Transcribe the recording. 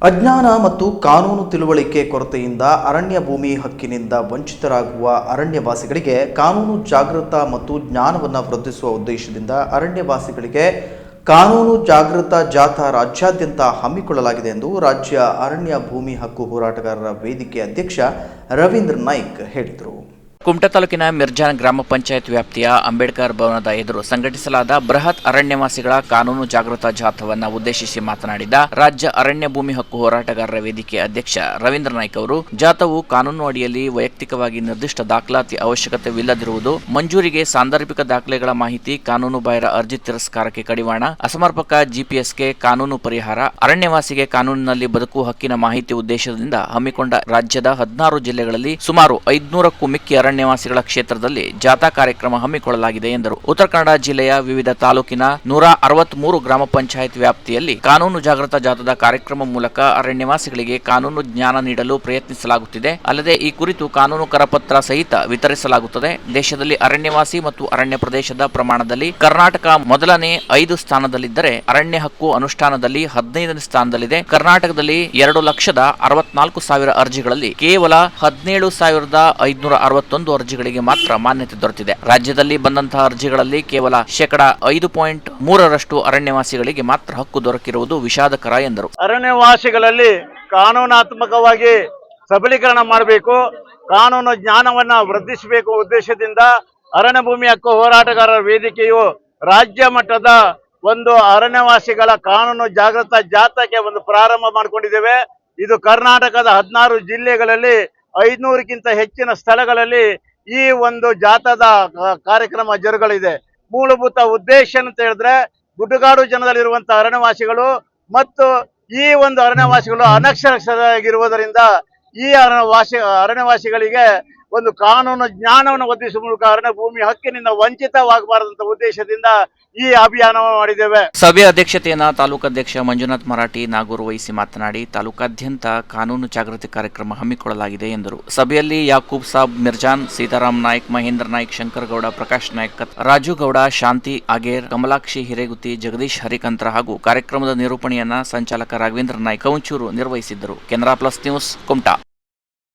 ಅಜ್ಞಾನ ಮತ್ತು ಕಾನೂನು ತಿಳುವಳಿಕೆ ಕೊರತೆಯಿಂದ ಅರಣ್ಯ ಭೂಮಿ ಹಕ್ಕಿನಿಂದ ವಂಚಿತರಾಗುವ ಅರಣ್ಯವಾಸಿಗಳಿಗೆ ಕಾನೂನು ಜಾಗೃತ ಮತ್ತು ಜ್ಞಾನವನ್ನು ವೃದ್ಧಿಸುವ ಉದ್ದೇಶದಿಂದ ಅರಣ್ಯವಾಸಿಗಳಿಗೆ ಕಾನೂನು ಜಾಗೃತ ಜಾಥಾ ರಾಜ್ಯಾದ್ಯಂತ ಹಮ್ಮಿಕೊಳ್ಳಲಾಗಿದೆ ಎಂದು ರಾಜ್ಯ ಅರಣ್ಯ ಭೂಮಿ ಹಕ್ಕು ಹೋರಾಟಗಾರರ ವೇದಿಕೆ ಅಧ್ಯಕ್ಷ ರವೀಂದ್ರ ನಾಯ್ಕ್ ಹೇಳಿದರು. ಕುಮಟಾ ತಾಲೂಕಿನ ಮಿರ್ಜಾನ್ ಗ್ರಾಮ ಪಂಚಾಯತ್ ವ್ಯಾಪ್ತಿಯ ಅಂಬೇಡ್ಕರ್ ಭವನದ ಎದುರು ಸಂಘಟಿಸಲಾದ ಬೃಹತ್ ಅರಣ್ಯವಾಸಿಗಳ ಕಾನೂನು ಜಾಗೃತ ಜಾಥಾವನ್ನು ಉದ್ದೇಶಿಸಿ ಮಾತನಾಡಿದ ರಾಜ್ಯ ಅರಣ್ಯ ಭೂಮಿ ಹಕ್ಕು ಹೋರಾಟಗಾರರ ವೇದಿಕೆ ಅಧ್ಯಕ್ಷ ರವೀಂದ್ರ ನಾಯ್ಕ್ ಅವರು, ಜಾಥಾವು ಕಾನೂನು ಅಡಿಯಲ್ಲಿ ವೈಯಕ್ತಿಕವಾಗಿ ನಿರ್ದಿಷ್ಟ ದಾಖಲಾತಿ ಅವಶ್ಯಕತೆವಿಲ್ಲದಿರುವುದು, ಮಂಜೂರಿಗೆ ಸಾಂದರ್ಭಿಕ ದಾಖಲೆಗಳ ಮಾಹಿತಿ, ಕಾನೂನು ಬಾಹಿರ ಅರ್ಜಿ ತಿರಸ್ಕಾರಕ್ಕೆ ಕಡಿವಾಣ, ಅಸಮರ್ಪಕ ಜಿಪಿಎಸ್ಗೆ ಕಾನೂನು ಪರಿಹಾರ, ಅರಣ್ಯವಾಸಿಗೆ ಕಾನೂನಿನಲ್ಲಿ ಬದುಕು ಹಕ್ಕಿನ ಮಾಹಿತಿ ಉದ್ದೇಶದಿಂದ ಹಮ್ಮಿಕೊಂಡ ರಾಜ್ಯದ 16 ಜಿಲ್ಲೆಗಳಲ್ಲಿ ಸುಮಾರು 500ಕ್ಕೂ ಮಿಕ್ಕಿ ಅರಣ್ಯವಾಸಿಗಳ ಕ್ಷೇತ್ರದಲ್ಲಿ ಜಾಥಾ ಕಾರ್ಯಕ್ರಮ ಹಮ್ಮಿಕೊಳ್ಳಲಾಗಿದೆ ಎಂದರು. ಉತ್ತರ ಕನ್ನಡ ಜಿಲ್ಲೆಯ ವಿವಿಧ ತಾಲೂಕಿನ 163 ಗ್ರಾಮ ಪಂಚಾಯತ್ ವ್ಯಾಪ್ತಿಯಲ್ಲಿ ಕಾನೂನು ಜಾಗೃತ ಜಾಥಾದ ಕಾರ್ಯಕ್ರಮ ಮೂಲಕ ಅರಣ್ಯವಾಸಿಗಳಿಗೆ ಕಾನೂನು ಜ್ಞಾನ ನೀಡಲು ಪ್ರಯತ್ನಿಸಲಾಗುತ್ತಿದೆ. ಅಲ್ಲದೆ ಈ ಕುರಿತು ಕಾನೂನು ಕರಪತ್ರ ಸಹಿತ ವಿತರಿಸಲಾಗುತ್ತದೆ. ದೇಶದಲ್ಲಿ ಅರಣ್ಯವಾಸಿ ಮತ್ತು ಅರಣ್ಯ ಪ್ರದೇಶದ ಪ್ರಮಾಣದಲ್ಲಿ ಕರ್ನಾಟಕ ಮೊದಲನೇ 5 ಸ್ಥಾನದಲ್ಲಿದ್ದರೆ ಅರಣ್ಯ ಹಕ್ಕು ಅನುಷ್ಠಾನದಲ್ಲಿ 15ನೇ ಸ್ಥಾನದಲ್ಲಿದೆ. ಕರ್ನಾಟಕದಲ್ಲಿ 2,64,000 ಅರ್ಜಿಗಳಲ್ಲಿ ಕೇವಲ 17,561 ಅರ್ಜಿಗಳಿಗೆ ಮಾತ್ರ ಮಾನ್ಯತೆ ದೊರೆತಿದೆ. ರಾಜ್ಯದಲ್ಲಿ ಬಂದಂತಹ ಅರ್ಜಿಗಳಲ್ಲಿ ಕೇವಲ 5.3% ಅರಣ್ಯವಾಸಿಗಳಿಗೆ ಮಾತ್ರ ಹಕ್ಕು ದೊರಕಿರುವುದು ವಿಷಾದಕರ ಎಂದರು. ಅರಣ್ಯವಾಸಿಗಳಲ್ಲಿ ಕಾನೂನಾತ್ಮಕವಾಗಿ ಸಬಲೀಕರಣ ಮಾಡಬೇಕು, ಕಾನೂನು ಜ್ಞಾನವನ್ನ ವೃದ್ಧಿಸಬೇಕು ಉದ್ದೇಶದಿಂದ ಅರಣ್ಯ ಭೂಮಿ ಹಕ್ಕು ಹೋರಾಟಗಾರರ ವೇದಿಕೆಯು ರಾಜ್ಯ ಮಟ್ಟದ ಒಂದು ಅರಣ್ಯವಾಸಿಗಳ ಕಾನೂನು ಜಾಗೃತ ಜಾಥಾಕ್ಕೆ ಒಂದು ಪ್ರಾರಂಭ ಮಾಡಿಕೊಂಡಿದ್ದೇವೆ. ಇದು ಕರ್ನಾಟಕದ 16 ಜಿಲ್ಲೆಗಳಲ್ಲಿ 500ಕ್ಕಿಂತ ಹೆಚ್ಚಿನ ಸ್ಥಳಗಳಲ್ಲಿ ಈ ಒಂದು ಜಾಥಾದ ಕಾರ್ಯಕ್ರಮ ಜರುಗಲಿದೆ. ಮೂಲಭೂತ ಉದ್ದೇಶ ಅಂತ ಹೇಳಿದ್ರೆ, ಗುಡ್ಡಗಾಡು ಜನದಲ್ಲಿರುವಂತಹ ಅರಣ್ಯವಾಸಿಗಳು ಮತ್ತು ಈ ಒಂದು ಅರಣ್ಯವಾಸಿಗಳು ಅನಕ್ಷರಸ್ಥರಾಗಿರುವುದರಿಂದ ಈ ಅರಣ್ಯವಾಸಿಗಳಿಗೆ ಒಂದು ಕಾನೂನು ಜ್ಞಾನವನ್ನು ಒದಗಿಸುವ ಮೂಲಕ ಅರಣ್ಯ ಭೂಮಿ ಹಕ್ಕಿನಿಂದ ವಂಚಿತವಾಗಬಾರದಂತ ಉದ್ದೇಶದಿಂದ ಈ ಅಭಿಯಾನವನ್ನು ಮಾಡಿದ್ದೇವೆ. ಸಭೆಯ ಅಧ್ಯಕ್ಷತೆಯನ್ನು ತಾಲೂಕಾಧ್ಯಕ್ಷ ಮಂಜುನಾಥ್ ಮರಾಠಿ ನಾಗೂರು ವಹಿಸಿ ಮಾತನಾಡಿ, ತಾಲೂಕಾದ್ಯಂತ ಕಾನೂನು ಜಾಗೃತಿ ಕಾರ್ಯಕ್ರಮ ಹಮ್ಮಿಕೊಳ್ಳಲಾಗಿದೆ ಎಂದರು. ಸಭೆಯಲ್ಲಿ ಯಾಕೂಬ್ ಸಾಬ್ ಮಿರ್ಜಾನ್, ಸೀತಾರಾಮ್ ನಾಯ್ಕ್, ಮಹೇಂದ್ರ ನಾಯ್ಕ್, ಶಂಕರಗೌಡ, ಪ್ರಕಾಶ್ ನಾಯ್ಕ್, ರಾಜು ಗೌಡ, ಶಾಂತಿ ಆಗೇರ್, ಕಮಲಾಕ್ಷಿ ಹಿರೇಗುತ್ತಿ, ಜಗದೀಶ್ ಹರಿಕಂತ್ರ ಹಾಗೂ ಕಾರ್ಯಕ್ರಮದ ನಿರೂಪಣೆಯನ್ನ ಸಂಚಾಲಕ ರಾಘವೇಂದ್ರ ನಾಯ್ಕ್ ಕೌಂಚೂರು ನಿರ್ವಹಿಸಿದ್ದರು. Canara plus news, Kumta.